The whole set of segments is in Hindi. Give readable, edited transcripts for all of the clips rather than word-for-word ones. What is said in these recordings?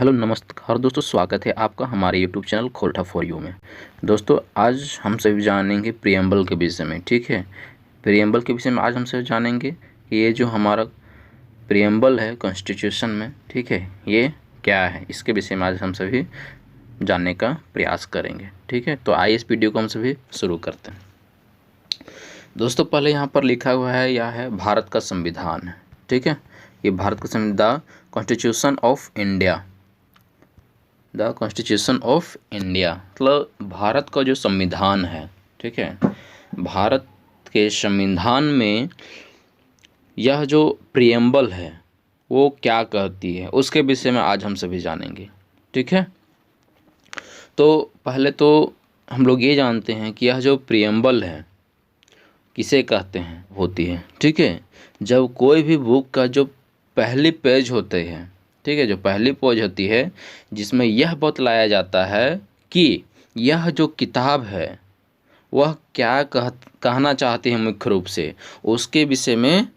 हेलो नमस्कार दोस्तों, स्वागत है आपका हमारे यूट्यूब चैनल खोलटा फॉर यू में। दोस्तों आज हम सभी जानेंगे प्रियम्बल के विषय में। ठीक है, प्रियम्बल के विषय में आज हम सभी जानेंगे कि ये जो हमारा प्रियम्बल है कॉन्स्टिट्यूशन में, ठीक है, ये क्या है, इसके विषय में आज हम सभी जानने का प्रयास करेंगे। ठीक है, तो आइए इस वीडियो को हम सभी शुरू करते हैं। दोस्तों पहले यहाँ पर लिखा हुआ है, यह है भारत का संविधान है। ठीक है, ये भारत का संविधान, constitution of India, the constitution of India मतलब भारत का जो संविधान है। ठीक है, भारत के संविधान में यह जो प्रियम्बल है वो क्या कहती है, उसके विषय में आज हम सभी जानेंगे। ठीक है, तो पहले तो हम लोग ये जानते हैं कि यह जो प्रियम्बल है किसे कहते हैं, होती है। ठीक है, जब कोई भी बुक का जो पहली पेज होते हैं, ठीक है, जो पहली पेज होती है जिसमें यह बतलाया जाता है कि यह जो किताब है वह क्या कहना चाहती है मुख्य रूप से, उसके विषय में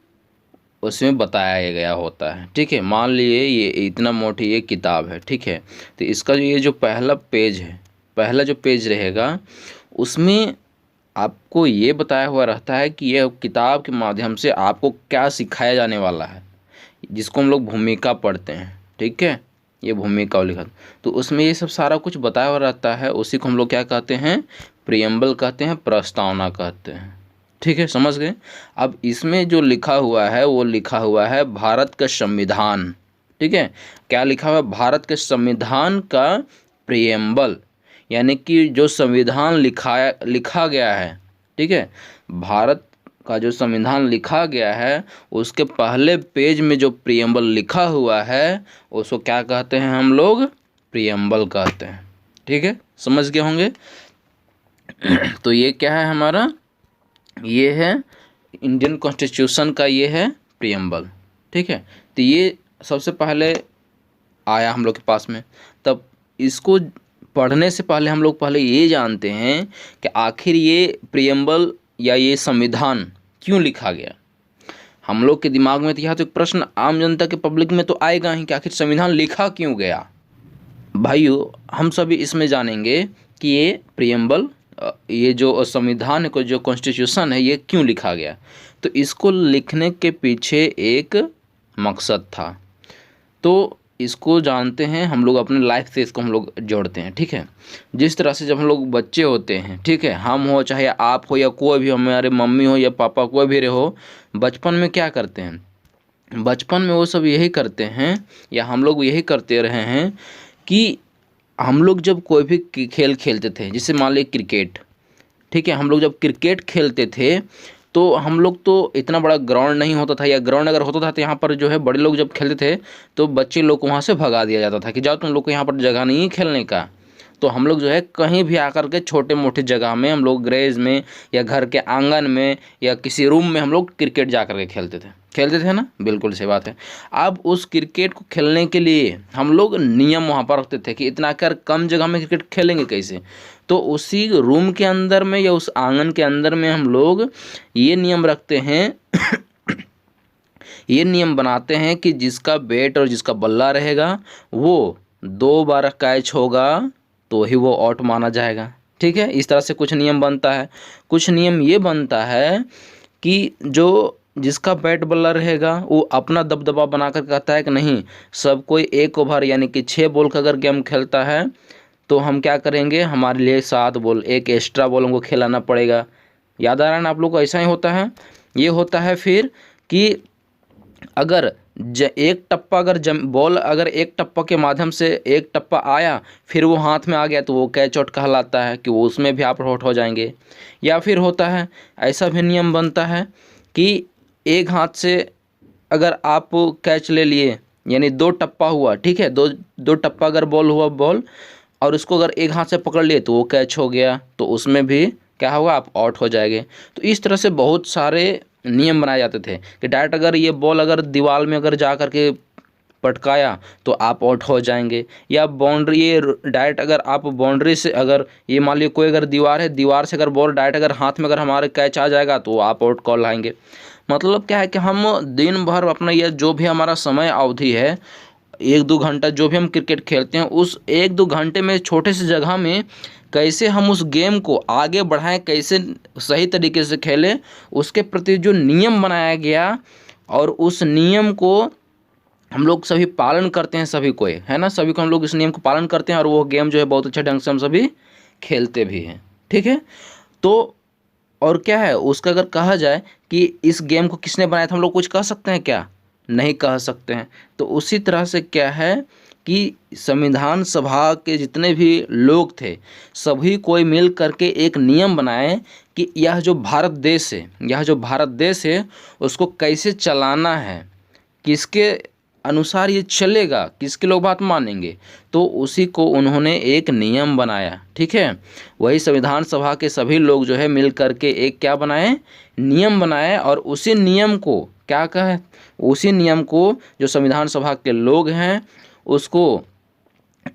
उसमें बताया गया होता है। ठीक है, मान लिए ये इतना मोटी ये किताब है। ठीक है, तो इसका जो ये जो पहला पेज है, पहला जो पेज रहेगा उसमें आपको ये बताया हुआ रहता है कि यह किताब के माध्यम से आपको क्या सिखाया जाने वाला है, जिसको हम लोग भूमिका पढ़ते हैं। ठीक है, ये भूमिका लिखा, तो उसमें ये सब सारा कुछ बताया हुआ रहता है, उसी को हम लोग क्या कहते हैं, प्रियम्बल कहते हैं, प्रस्तावना कहते हैं। ठीक है, समझ गए। अब इसमें जो लिखा हुआ है वो लिखा हुआ है भारत का संविधान। ठीक है, क्या लिखा हुआ है, भारत के संविधान का प्रियम्बल, यानी कि जो संविधान लिखा गया है। ठीक है, भारत का जो संविधान लिखा गया है उसके पहले पेज में जो प्रियम्बल लिखा हुआ है उसको क्या कहते हैं, हम लोग प्रियम्बल कहते हैं। ठीक है, समझ गए होंगे। तो ये क्या है हमारा, ये है इंडियन कॉन्स्टिट्यूशन का, ये है प्रियम्बल। ठीक है, तो ये सबसे पहले आया हम लोग के पास में। तब इसको पढ़ने से पहले हम लोग पहले ये जानते हैं कि आखिर ये प्रियम्बल या ये संविधान क्यों लिखा गया। हम लोग के दिमाग में तो यह तो एक प्रश्न आम जनता के पब्लिक में तो आएगा ही कि आखिर संविधान लिखा क्यों गया। भाइयों हम सभी इसमें जानेंगे कि ये प्रियम्बल, ये जो संविधान को, जो कॉन्स्टिट्यूशन है, ये क्यों लिखा गया। तो इसको लिखने के पीछे एक मकसद था, तो इसको जानते हैं हम लोग, अपने लाइफ से इसको हम लोग जोड़ते हैं। ठीक है, जिस तरह से जब हम लोग बच्चे होते हैं, ठीक है, हम हो चाहे आप हो या कोई भी, हमारे मम्मी हो या पापा, कोई भी रहो, बचपन में क्या करते हैं, बचपन में वो सब यही करते हैं या हम लोग यही करते रहे हैं कि हम लोग जब कोई भी खेल खेलते थे, जैसे मान लीजिए क्रिकेट। ठीक है, हम लोग जब क्रिकेट खेलते थे तो हम लोग तो इतना बड़ा ग्राउंड नहीं होता था, या ग्राउंड अगर होता था तो यहाँ पर जो है बड़े लोग जब खेलते थे तो बच्चे लोग को वहाँ से भगा दिया जाता था कि जाओ तुम लोग को यहाँ पर जगह नहीं है खेलने का। तो हम लोग जो है कहीं भी आकर के छोटे मोटे जगह में, हम लोग ग्रेज में या घर के आंगन में या किसी रूम में हम लोग क्रिकेट जा कर के खेलते थे ना, बिल्कुल सही बात है। अब उस क्रिकेट को खेलने के लिए हम लोग नियम वहाँ पर रखते थे कि इतना कर कम जगह में क्रिकेट खेलेंगे कैसे, तो उसी रूम के अंदर में या उस आंगन के अंदर में हम लोग ये नियम रखते हैं ये नियम बनाते हैं कि जिसका बैट और जिसका बल्ला रहेगा वो 2 बार कैच होगा तो ही वो आउट माना जाएगा। ठीक है, इस तरह से कुछ नियम बनता है। कुछ नियम ये बनता है कि जो जिसका बैट बल्ला रहेगा वो अपना दबदबा बनाकर कहता है कि नहीं, सब कोई 1 ओवर यानी कि 6 बॉल का अगर गेम खेलता है तो हम क्या करेंगे, हमारे लिए 7 बॉल, एक एक्स्ट्रा बॉल हमको खिलाना पड़ेगा। याद आ रहा है ना आप लोग को, ऐसा ही होता है। ये होता है फिर कि अगर एक टप्पा, अगर बॉल अगर एक टप्पा के माध्यम से एक टप्पा आया फिर वो हाथ में आ गया तो वो कैच आउट कहलाता है, कि वो उसमें भी आप आउट हो जाएंगे। या फिर होता है ऐसा भी नियम बनता है कि एक हाथ से अगर आप कैच ले लिए, यानी 2 टप्पा हुआ, ठीक है, दो टप्पा अगर बॉल हुआ, बॉल, और उसको अगर एक हाथ से पकड़ लिए तो वो कैच हो गया, तो उसमें भी क्या होगा, आप आउट हो जाएंगे। तो इस तरह से बहुत सारे नियम बनाए जाते थे कि डायरेक्ट अगर ये बॉल अगर दीवार में अगर जा कर के पटकाया तो आप आउट हो जाएंगे, या बाउंड्री, ये डायरेक्ट अगर आप बाउंड्री से, अगर ये मान लीजिए कोई अगर दीवार है, दीवार से अगर बॉल डायरेक्ट अगर हाथ में अगर हमारे कैच आ जाएगा तो आप आउट कॉल आएंगे। मतलब क्या है कि हम दिन भर अपना, यह जो भी हमारा समय अवधि है 1-2 घंटा जो भी हम क्रिकेट खेलते हैं, उस 1-2 घंटे में छोटे से जगह में कैसे हम उस गेम को आगे बढ़ाएं, कैसे सही तरीके से खेलें, उसके प्रति जो नियम बनाया गया और उस नियम को हम लोग सभी पालन करते हैं, सभी कोई है ना, सभी को हम लोग इस नियम को पालन करते हैं और वो गेम जो है बहुत अच्छे ढंग से हम सभी खेलते भी हैं। ठीक है, तो और क्या है उसका, अगर कहा जाए कि इस गेम को किसने बनाया था, हम लोग कुछ कह सकते हैं क्या? नहीं कह सकते हैं। तो उसी तरह से क्या है कि संविधान सभा के जितने भी लोग थे, सभी कोई मिल करके एक नियम बनाए कि यह जो भारत देश है, यह जो भारत देश है उसको कैसे चलाना है, किसके अनुसार ये चलेगा, किसके लोग बात मानेंगे, तो उसी को उन्होंने एक नियम बनाया। ठीक है, वही संविधान सभा के सभी लोग जो है मिल करके एक क्या बनाए, नियम बनाए, और उसी नियम को क्या कहे, उसी नियम को जो संविधान सभा के लोग हैं उसको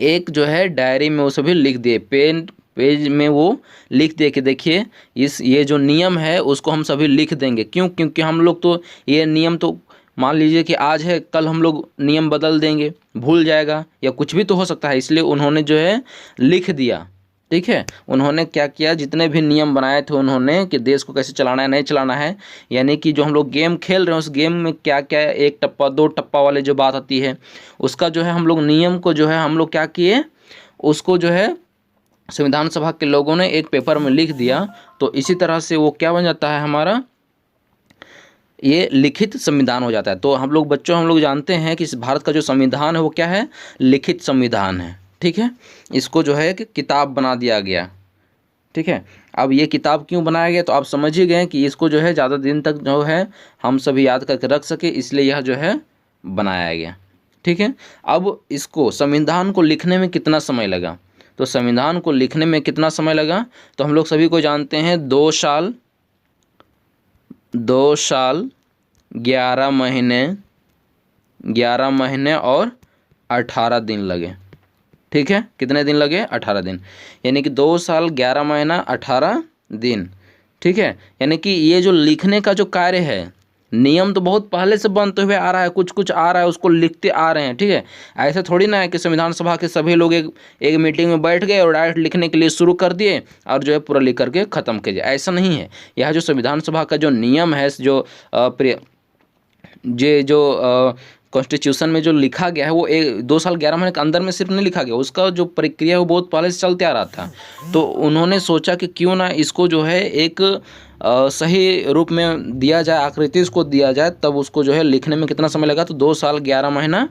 एक जो है डायरी में वो सभी लिख दिए, पेज में वो लिख दे कि देखिए ये जो नियम है उसको हम सभी लिख देंगे। क्यों? क्योंकि हम लोग तो ये नियम तो मान लीजिए कि आज है, कल हम लोग नियम बदल देंगे, भूल जाएगा या कुछ भी तो हो सकता है, इसलिए उन्होंने जो है लिख दिया। ठीक है, उन्होंने क्या किया, जितने भी नियम बनाए थे उन्होंने कि देश को कैसे चलाना है, नहीं चलाना है, यानी कि जो हम लोग गेम खेल रहे हैं उस गेम में क्या क्या, 1 टप्पा 2 टप्पा वाले जो बात आती है उसका जो है हम लोग नियम को जो है हम लोग क्या किए, उसको जो है संविधान सभा के लोगों ने एक पेपर में लिख दिया। तो इसी तरह से वो क्या बन जाता है, हमारा ये लिखित संविधान हो जाता है। तो हम लोग बच्चों, हम लोग जानते हैं कि इस भारत का जो संविधान है वो क्या है, लिखित संविधान है। ठीक है, इसको जो है कि किताब बना दिया गया। ठीक है, अब ये किताब क्यों बनाया गया, तो आप समझ ही गए कि इसको जो है ज़्यादा दिन तक जो है हम सभी याद करके रख सके, इसलिए यह जो है बनाया गया। ठीक है, अब इसको संविधान को लिखने में कितना समय लगा, तो संविधान को लिखने में कितना समय लगा, तो हम लोग सभी को जानते हैं 2 साल 11 महीने और 18 दिन लगे। ठीक है, कितने दिन लगे, 18 दिन, यानी कि 2 साल 11 महीना 18 दिन। ठीक है, यानी कि ये जो लिखने का जो कार्य है, नियम तो बहुत पहले से बनते हुए आ रहा है, कुछ कुछ आ रहा है उसको लिखते आ रहे हैं। ठीक है, ऐसा थोड़ी ना है कि संविधान सभा के सभी लोग एक मीटिंग में बैठ गए और डायरेक्ट लिखने के लिए शुरू कर दिए और जो है पूरा लिख करके ख़त्म कर दिया, ऐसा नहीं है। यह जो संविधान सभा का जो नियम है, जो कॉन्स्टिट्यूशन में जो लिखा गया है वो 2 साल 11 महीने के अंदर में सिर्फ नहीं लिखा गया, उसका जो प्रक्रिया है वो बहुत पहले से चलते आ रहा था। तो उन्होंने सोचा कि क्यों ना इसको जो है एक सही रूप में दिया जाए, आकृति इसको दिया जाए, तब उसको जो है लिखने में कितना समय लगा, तो 2 साल 11 महीना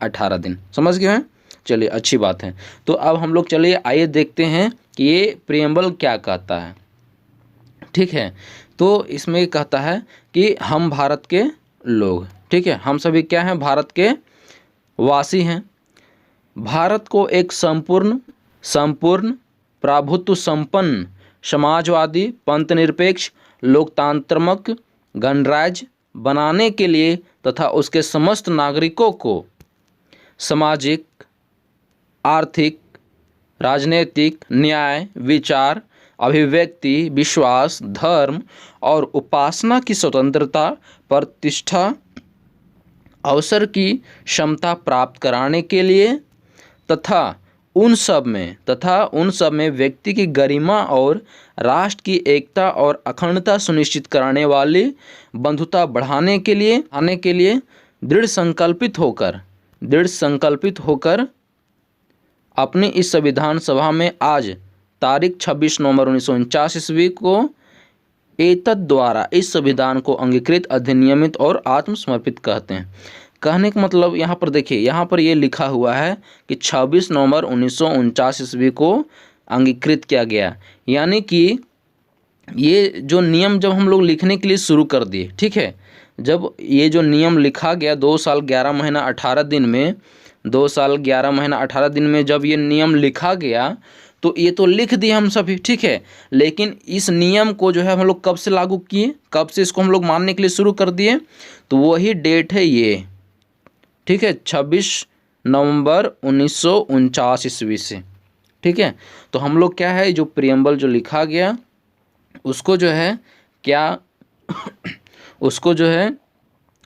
18 दिन। समझ गए हैं, चलिए अच्छी बात है। तो अब हम लोग चलिए आइए देखते हैं कि ये प्रीएम्बल क्या कहता है। ठीक है, तो इसमें कहता है कि हम भारत के लोग, ठीक है, हम सभी क्या हैं, भारत के वासी हैं। भारत को एक संपूर्ण प्रभुत्व संपन्न समाजवादी पंथनिरपेक्ष लोकतांत्रिक गणराज्य बनाने के लिए तथा उसके समस्त नागरिकों को सामाजिक, आर्थिक, राजनीतिक, न्याय, विचार, अभिव्यक्ति, विश्वास, धर्म और उपासना की स्वतंत्रता, प्रतिष्ठा, अवसर की क्षमता प्राप्त कराने के लिए तथा उन सब में व्यक्ति की गरिमा और राष्ट्र की एकता और अखंडता सुनिश्चित कराने वाली बंधुता बढ़ाने के लिए दृढ़ संकल्पित होकर अपनी इस संविधान सभा में आज तारीख 26 नवंबर 1949 ईस्वी को एतद द्वारा इस संविधान को अंगीकृत, अधिनियमित और आत्मसमर्पित कहते हैं। कहने का मतलब यहाँ पर देखिए, यहाँ पर ये लिखा हुआ है कि 26 नवंबर 1949 ईस्वी को अंगीकृत किया गया, यानी कि ये जो नियम जब हम लोग लिखने के लिए शुरू कर दिए, ठीक है, जब ये जो नियम लिखा गया 2 साल 11 महीना 18 दिन में, 2 साल 11 महीना 18 दिन में जब ये नियम लिखा गया तो ये तो लिख दिए हम सभी, ठीक है, लेकिन इस नियम को जो है हम लोग कब से लागू किए, कब से इसको हम लोग मानने के लिए शुरू कर दिए, तो वही डेट है ये, ठीक है, 26 नवंबर 1949 ईस्वी से। ठीक है, तो हम लोग क्या है, जो प्रीएम्बल जो लिखा गया उसको जो है क्या उसको जो है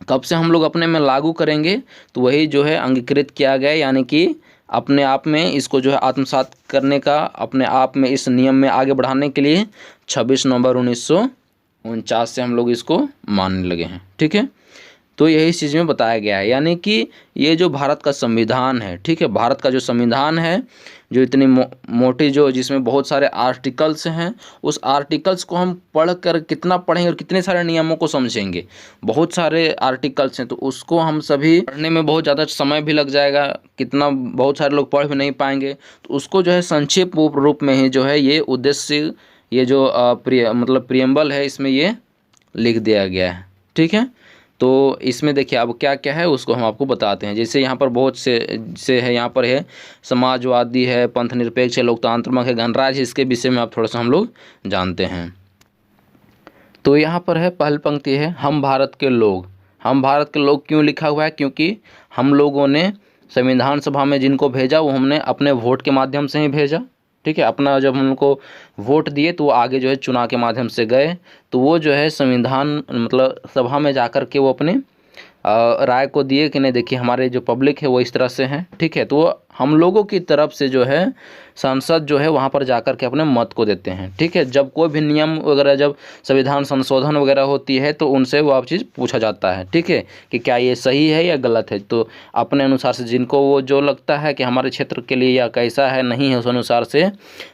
कब से हम लोग अपने में लागू करेंगे, तो वही जो है अंगीकृत किया गया, यानी कि अपने आप में इसको जो है आत्मसात करने का, अपने आप में इस नियम में आगे बढ़ाने के लिए 26 नवंबर 1949 से हम लोग इसको मानने लगे हैं। ठीक है, तो यही चीज़ में बताया गया है, यानी कि ये जो भारत का संविधान है, ठीक है, भारत का जो संविधान है, जो इतनी मोटी, जो जिसमें बहुत सारे आर्टिकल्स हैं, उस आर्टिकल्स को हम पढ़ कर कितना पढ़ेंगे और कितने सारे नियमों को समझेंगे। बहुत सारे आर्टिकल्स हैं, तो उसको हम सभी पढ़ने में बहुत ज़्यादा समय भी लग जाएगा, कितना बहुत सारे लोग पढ़ भी नहीं पाएंगे। तो उसको जो है संक्षिप्त रूप में ही जो है ये उद्देश्य, ये जो मतलब प्रियम्बल है, इसमें ये लिख दिया गया है। ठीक है, तो इसमें देखिए अब क्या क्या है उसको हम आपको बताते हैं। जैसे यहाँ पर बहुत से है, यहाँ पर है समाजवादी है, पंथ निरपेक्ष है, लोकतांत्रिक है, गणराज्य, इसके विषय में आप थोड़ा सा हम लोग जानते हैं। तो यहाँ पर है पहली पंक्ति है हम भारत के लोग। हम भारत के लोग क्यों लिखा हुआ है? क्योंकि हम लोगों ने संविधान सभा में जिनको भेजा वो हमने अपने वोट के माध्यम से ही भेजा। ठीक है, अपना जब हम उनको वोट दिए तो वो आगे जो है चुनाव के माध्यम से गए, तो वो जो है संविधान मतलब सभा में जाकर के वो अपने राय को दिए कि नहीं देखिए हमारे जो पब्लिक है वो इस तरह से है। ठीक है, तो हम लोगों की तरफ से जो है सांसद जो है वहाँ पर जाकर के अपने मत को देते हैं। ठीक है, जब कोई भी नियम वगैरह, जब संविधान संशोधन वगैरह होती है तो उनसे वो आप चीज़ पूछा जाता है। ठीक है, कि क्या ये सही है या गलत है, तो अपने अनुसार से जिनको वो जो लगता है कि हमारे क्षेत्र के लिए या कैसा है नहीं है, उस अनुसार से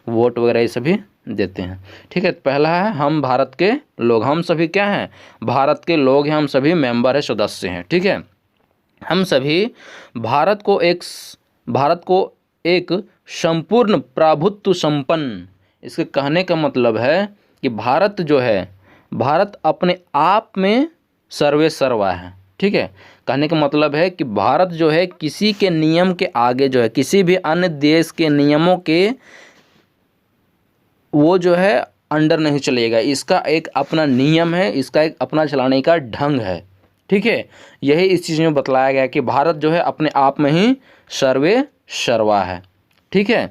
वोट वगैरह ये सभी देते हैं। ठीक है, पहला है हम भारत के लोग। हम सभी क्या हैं? भारत के लोग हैं, हम सभी मेंबर है, सदस्य हैं। ठीक है, हम सभी भारत को एक संपूर्ण प्रभुत्व संपन्न, इसके कहने का मतलब है कि भारत जो है, भारत अपने आप में सर्वे सर्वा है। ठीक है, कहने का मतलब है कि भारत जो है किसी के नियम के आगे जो है, किसी भी अन्य देश के नियमों के वो जो है अंडर नहीं चलेगा। इसका एक अपना नियम है, इसका एक अपना चलाने का ढंग है। ठीक है, यही इस चीज़ में बतलाया गया कि भारत जो है अपने आप में ही सर्वे सर्वा है। ठीक है,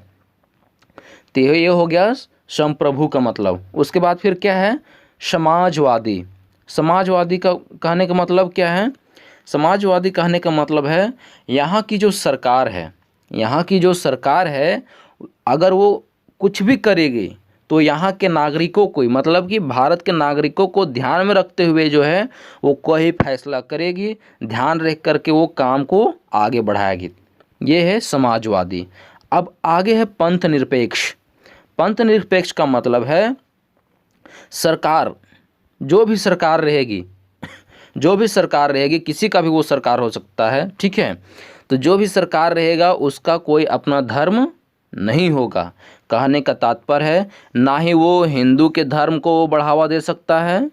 तो ये हो गया संप्रभु का मतलब। उसके बाद फिर क्या है? समाजवादी। समाजवादी का कहने का मतलब क्या है? समाजवादी कहने का मतलब है यहाँ की जो सरकार है, यहाँ की जो सरकार है अगर वो कुछ भी करेगी तो यहाँ के नागरिकों को, मतलब कि भारत के नागरिकों को ध्यान में रखते हुए जो है वो कोई फैसला करेगी, ध्यान रख करके वो काम को आगे बढ़ाएगी। ये है समाजवादी। अब आगे है पंथ निरपेक्ष। पंथ निरपेक्ष का मतलब है सरकार, जो भी सरकार रहेगी, जो भी सरकार रहेगी, किसी का भी वो सरकार हो सकता है। ठीक है, तो जो भी सरकार रहेगा उसका कोई अपना धर्म नहीं होगा। कहने का तात्पर्य है ना ही वो हिंदू के धर्म को बढ़ावा दे सकता है,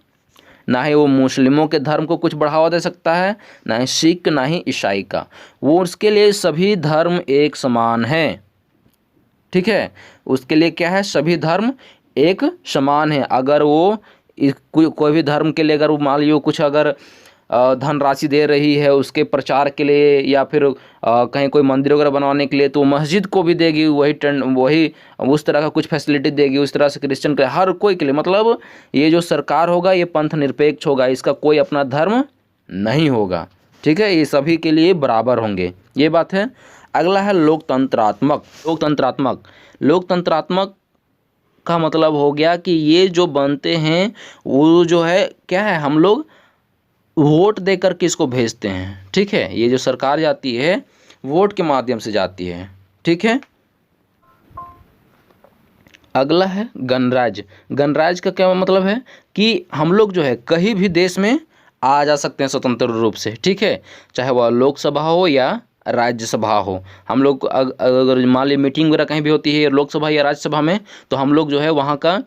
ना ही वो मुस्लिमों के धर्म को कुछ बढ़ावा दे सकता है, ना ही सिख, ना ही ईसाई का। वो उसके लिए सभी धर्म एक समान है। ठीक है, उसके लिए क्या है? सभी धर्म एक समान है। अगर वो कोई भी धर्म के लिए अगर वो मान लीजिए कुछ अगर धनराशि दे रही है उसके प्रचार के लिए, या फिर कहीं कोई मंदिर वगैरह बनवाने के लिए, तो मस्जिद को भी देगी वही उस तरह का कुछ फैसिलिटी देगी। उस तरह से क्रिश्चियन के हर कोई के लिए, मतलब ये जो सरकार होगा ये पंथ निरपेक्ष होगा, इसका कोई अपना धर्म नहीं होगा। ठीक है, ये सभी के लिए बराबर होंगे, ये बात है। अगला है लोकतंत्रात्मक। लोकतंत्रात्मक लोकतंत्रात्मक का मतलब हो गया कि ये जो बनते हैं वो जो है क्या है, हम लोग वोट देकर के इसको भेजते हैं। ठीक है, ये जो सरकार जाती है वोट के माध्यम से जाती है। ठीक है, अगला है गणराज्य। गणराज्य का क्या मतलब है कि हम लोग जो है कहीं भी देश में आ जा सकते हैं स्वतंत्र रूप से। ठीक है, चाहे वह लोकसभा हो या राज्यसभा हो। हम लोग अगर मान लीजिए मीटिंग वगैरह कहीं भी होती है लोकसभा या राज्यसभा में, तो हम लोग जो है वहाँ का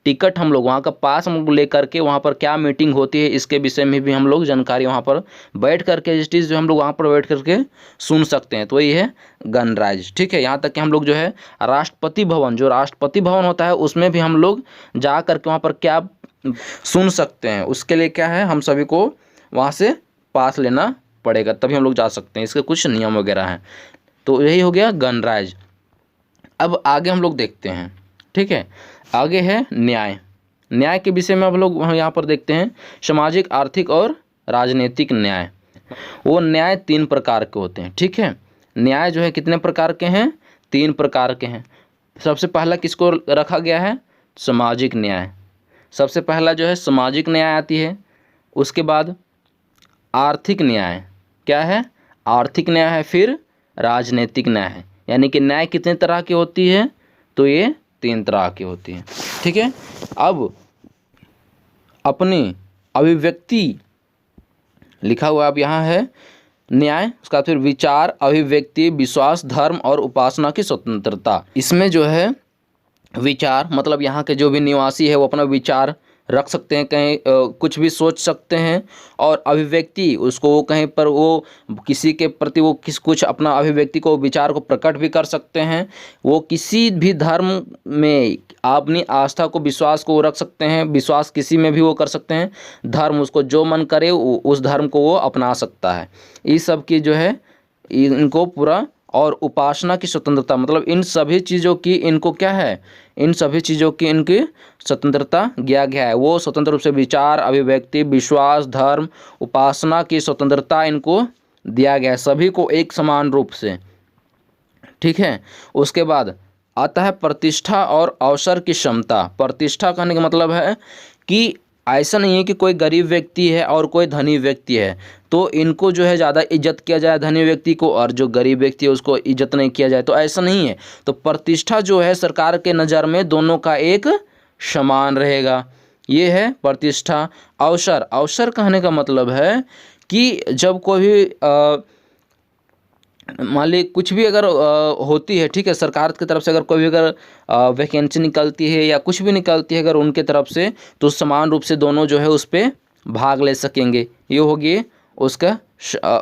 टिकट, हम लोग वहाँ का पास हम लोग लेकर के वहाँ पर क्या मीटिंग होती है इसके विषय में भी हम लोग जानकारी वहाँ पर बैठ करके जिस जो हम लोग वहाँ पर बैठ करके सुन सकते हैं। तो ये है गणराज्य। ठीक है, यहाँ तक कि हम लोग जो है राष्ट्रपति भवन, जो राष्ट्रपति भवन होता है उसमें भी हम लोग जा करके वहाँ पर क्या सुन सकते हैं। उसके लिए क्या है, हम सभी को वहाँ से पास लेना पड़ेगा, तभी हम लोग जा सकते हैं। इसके कुछ नियम वगैरह हैं। तो यही हो गया गणराज्य। अब आगे हम लोग देखते हैं। ठीक है, आगे है न्याय। न्याय के विषय में अब लोग यहाँ पर देखते हैं सामाजिक, आर्थिक और राजनीतिक न्याय। वो न्याय 3 प्रकार के होते हैं, ठीक है। न्याय जो है कितने प्रकार के हैं? 3 प्रकार के हैं। सबसे पहला किसको रखा गया है? सामाजिक न्याय। सबसे पहला जो है सामाजिक न्याय आती है। उसके बाद आर्थिक न्याय, क्या है? आर्थिक न्याय है। फिर राजनीतिक न्याय है। यानी कि न्याय कितने तरह की होती है? तो ये 3 तरह की होती है, ठीक है। अब अपनी अभिव्यक्ति लिखा हुआ अब यहाँ है न्याय, उसका फिर विचार, अभिव्यक्ति, विश्वास, धर्म और उपासना की स्वतंत्रता। इसमें जो है विचार मतलब यहाँ के जो भी निवासी है वो अपना विचार रख सकते हैं, कहीं कुछ भी सोच सकते हैं। और अभिव्यक्ति, उसको वो कहीं पर वो किसी के प्रति वो कुछ अपना अभिव्यक्ति को, विचार को प्रकट भी कर सकते हैं। वो किसी भी धर्म में अपनी आस्था को, विश्वास को वो रख सकते हैं। विश्वास किसी में भी वो कर सकते हैं। धर्म, उसको जो मन करे उस धर्म को वो अपना सकता है। इस सब की जो है इनको पूरा। और उपासना की स्वतंत्रता मतलब इन सभी चीज़ों की इनको क्या है? इन सभी चीज़ों की इनकी स्वतंत्रता दिया गया है। वो स्वतंत्र रूप से विचार, अभिव्यक्ति, विश्वास, धर्म, उपासना की स्वतंत्रता इनको दिया गया है, सभी को एक समान रूप से, ठीक है। उसके बाद आता है प्रतिष्ठा और अवसर की क्षमता। प्रतिष्ठा कहने का मतलब है कि ऐसा नहीं है कि कोई गरीब व्यक्ति है और कोई धनी व्यक्ति है तो इनको जो है ज़्यादा इज्जत किया जाए धनी व्यक्ति को, और जो गरीब व्यक्ति है उसको इज्जत नहीं किया जाए, तो ऐसा नहीं है। तो प्रतिष्ठा जो है सरकार के नज़र में दोनों का एक समान रहेगा, ये है प्रतिष्ठा। अवसर, अवसर कहने का मतलब है कि जब कोई भी मान ली कुछ भी अगर होती है, ठीक है, सरकार की तरफ से अगर कोई भी अगर वैकेंसी निकलती है या कुछ भी निकलती है अगर उनके तरफ से, तो समान रूप से दोनों जो है उस पर भाग ले सकेंगे। ये होगी उसका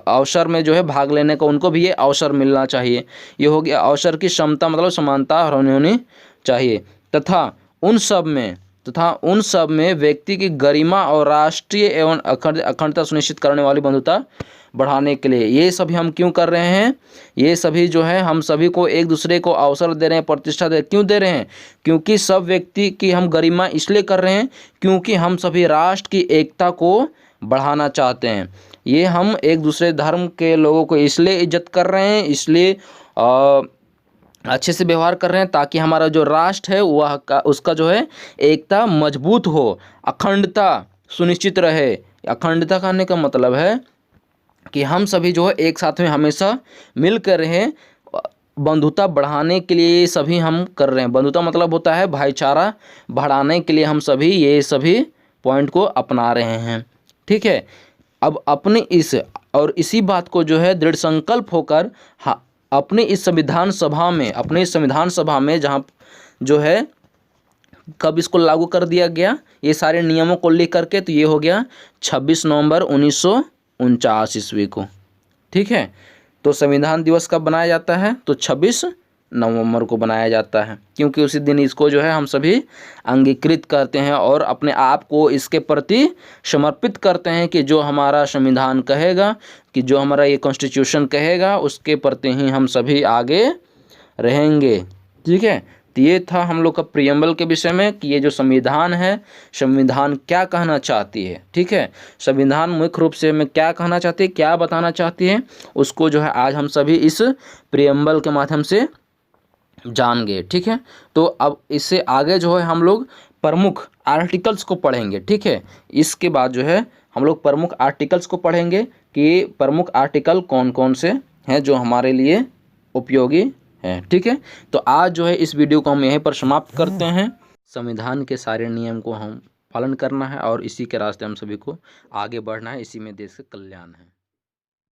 अवसर में जो है भाग लेने का उनको भी ये अवसर मिलना चाहिए। ये हो गया अवसर की क्षमता मतलब समानता होनी चाहिए। तथा उन सब में व्यक्ति की गरिमा और राष्ट्रीय एवं अखंडता सुनिश्चित करने वाली बंधुता बढ़ाने के लिए। ये सभी हम क्यों कर रहे हैं? ये सभी जो है हम सभी को एक दूसरे को अवसर दे रहे हैं, प्रतिष्ठा क्यों दे रहे हैं? क्योंकि सब व्यक्ति की हम गरिमा इसलिए कर रहे हैं क्योंकि हम सभी राष्ट्र की एकता को बढ़ाना चाहते हैं। ये हम एक दूसरे धर्म के लोगों को इसलिए इज्जत कर रहे हैं, इसलिए अच्छे से व्यवहार कर रहे हैं ताकि हमारा जो राष्ट्र है वह उसका जो है एकता मजबूत हो, अखंडता सुनिश्चित रहे। अखंडता करने का मतलब है कि हम सभी जो है एक साथ में हमेशा मिलकर रहें। बंधुता बढ़ाने के लिए सभी हम कर रहे हैं। बंधुता मतलब होता है भाईचारा बढ़ाने के लिए हम सभी ये सभी पॉइंट को अपना रहे हैं, ठीक है। अब अपने इसी बात को जो है दृढ़ संकल्प होकर अपनी इस संविधान सभा में जहाँ जो है कब इसको लागू कर दिया गया ये सारे नियमों को लिख करके, तो ये हो गया 26 नवंबर 1949 ईस्वी को, ठीक है। तो संविधान दिवस कब बनाया जाता है? तो 26 नवंबर को बनाया जाता है, क्योंकि उसी दिन इसको जो है हम सभी अंगीकृत करते हैं और अपने आप को इसके प्रति समर्पित करते हैं कि जो हमारा संविधान कहेगा, कि जो हमारा ये कॉन्स्टिट्यूशन कहेगा उसके प्रति ही हम सभी आगे रहेंगे, ठीक है। तो ये था हम लोग का प्रियम्बल के विषय में कि ये जो संविधान है, संविधान क्या कहना चाहती है, ठीक है। संविधान मुख्य रूप से में क्या कहना चाहती है, क्या बताना चाहती है, उसको जो है आज हम सभी इस प्रियम्बल के माध्यम से जान गए, ठीक है। तो अब इससे आगे जो है हम लोग प्रमुख आर्टिकल्स को पढ़ेंगे, ठीक है। इसके बाद जो है हम लोग प्रमुख आर्टिकल्स को पढ़ेंगे कि प्रमुख आर्टिकल कौन कौन से हैं जो हमारे लिए उपयोगी हैं, ठीक है। तो आज जो है इस वीडियो को हम यहीं पर समाप्त करते हैं। संविधान के सारे नियम को हम पालन करना है और इसी के रास्ते हम सभी को आगे बढ़ना है, इसी में देश का कल्याण है।